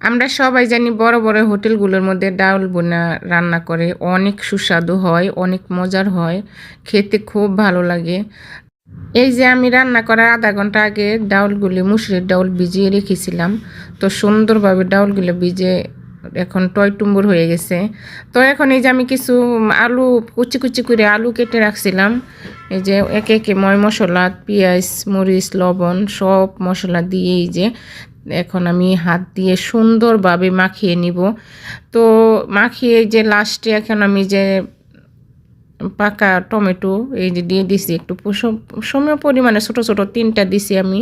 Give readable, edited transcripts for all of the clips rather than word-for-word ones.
আমরা সবাই জানি বড় বড় হোটেলগুলোর মধ্যে ডাউল বোনা রান্না করে অনেক সুস্বাদু হয়, অনেক মজার হয়, খেতে খুব ভালো লাগে। এই যে আমি রান্না করার আধা ঘন্টা আগে ডাউলগুলি মুসুরির ডাউল ভিজিয়ে রেখেছিলাম। তো সুন্দরভাবে ডাউলগুলো ভিজে এখন টইটুম্বুর হয়ে গেছে। তো এখন এই যে আমি কিছু আলু কুচি কুচি করে আলু কেটে রাখছিলাম। এই যে একে একে ময় মশলা, পেঁয়াজ, মরিচ, লবণ সব মশলা দিয়ে এই যে এখন আমি হাত দিয়ে সুন্দরভাবে মাখিয়ে নিব। তো মাখিয়ে যে লাস্টে এখন আমি যে পাকা টমেটো এই যে দিয়ে দিছি একটু সম পরিমাণে ছোট ছোট 3টা দিছি আমি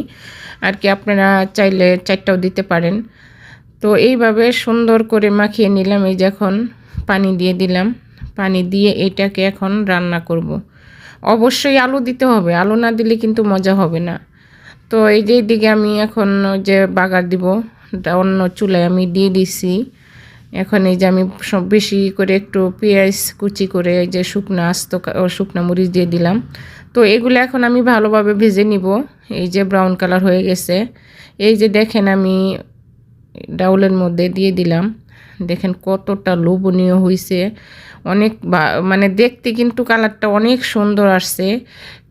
আর কি, আপনারা চাইলে 4টাও দিতে পারেন। তো এইভাবে সুন্দর করে মাখিয়ে নিলাম। এই যে এখন পানি দিয়ে দিলাম, পানি দিয়ে এটাকে এখন রান্না করব। অবশ্যই আলু দিতে হবে, আলু না দিলে কিন্তু মজা হবে না। তো এই যে এইদিকে আমি এখন যে বাগার দিব অন্য চুলায় আমি দিয়ে দিছি। এখন এই যে আমি সব বেশি করে একটু পেঁয়াজ কুচি করে এই যে শুকনো মরিচ দিয়ে দিলাম। তো এগুলো এখন আমি ভালোভাবে ভেজে নিব। এই যে ব্রাউন কালার হয়ে গেছে। এই যে দেখেন আমি ডাউলের মধ্যে দিয়ে দিলাম। দেখেন কতটা লোভনীয় হয়েছে, অনেক মানে দেখতে কিন্তু কালারটা অনেক সুন্দর আসছে,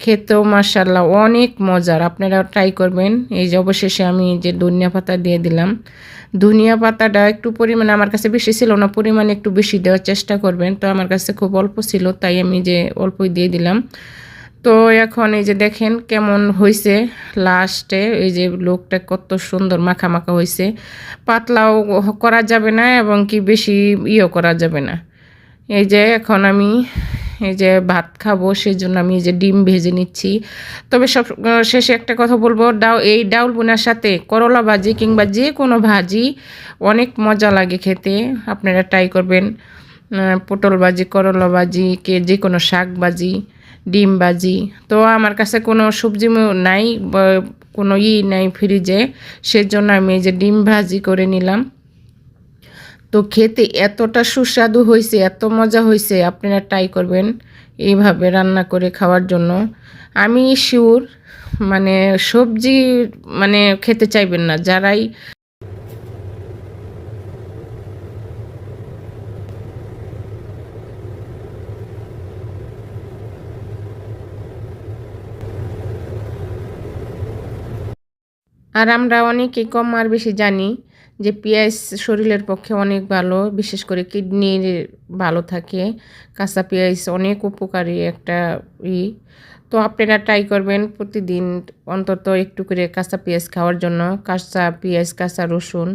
খেতেও মাশাআল্লাহ অনেক মজার। আপনারা ট্রাই করবেন। এই যে অবশেষে আমি যে ধনিয়া পাতা দিয়ে দিলাম। ধনিয়া পাতাটা একটু পরিমাণে আমার কাছে বেশি ছিল না, পরিমাণে একটু বেশি দেওয়ার চেষ্টা করবেন। তো আমার কাছে খুব অল্প ছিল তাই আমি যে অল্পই দিয়ে দিলাম। তো এখন এই যে দেখেন কেমন হয়েছে, লাস্টে এই যে লোকটা কত সুন্দর মাখা মাখা হয়েছে। পাতলাও করা যাবে না এবং কি বেশি করা যাবে না। এই যে এখন আমি এই যে ভাত খাবো সেজন্য আমি এই যে ডিম ভেজে নিচ্ছি। তবে সব শেষে একটা কথা বলবো, এই ডাউল বোনার সাথে করলা ভাজি কিংবা যে কোনো ভাজি অনেক মজা লাগে খেতে। আপনারা ট্রাই করবেন। পটল ভাজি, করলা ভাজি, যে কোনো শাক ভাজি, ডিম ভাজি। তো আমার কাছে কোনো সবজি নাই, কোনো নাই ফ্রিজে, সেজন্য আমি এই যে ডিম ভাজি করে নিলাম। তো খেতে এতটা সুস্বাদু হয়েছে, এত মজা হয়েছে, আপনারা ট্রাই করবেন এইভাবে রান্না করে খাওয়ার জন্য। আমি শিওর মানে সবজি মানে খেতে চাইবেন না যারাই। আর আমরা অনেকেই কম আর বেশি জানি যে পেঁয়াজ শরীরের পক্ষে অনেক ভালো, বিশেষ করে কিডনির ভালো থাকে। কাঁচা পেঁয়াজ অনেক উপকারী একটা ই। তো আপনারা ট্রাই করবেন প্রতিদিন অন্তত একটু করে কাঁচা পেঁয়াজ খাওয়ার জন্য। কাঁচা পেঁয়াজ, কাঁচা রসুন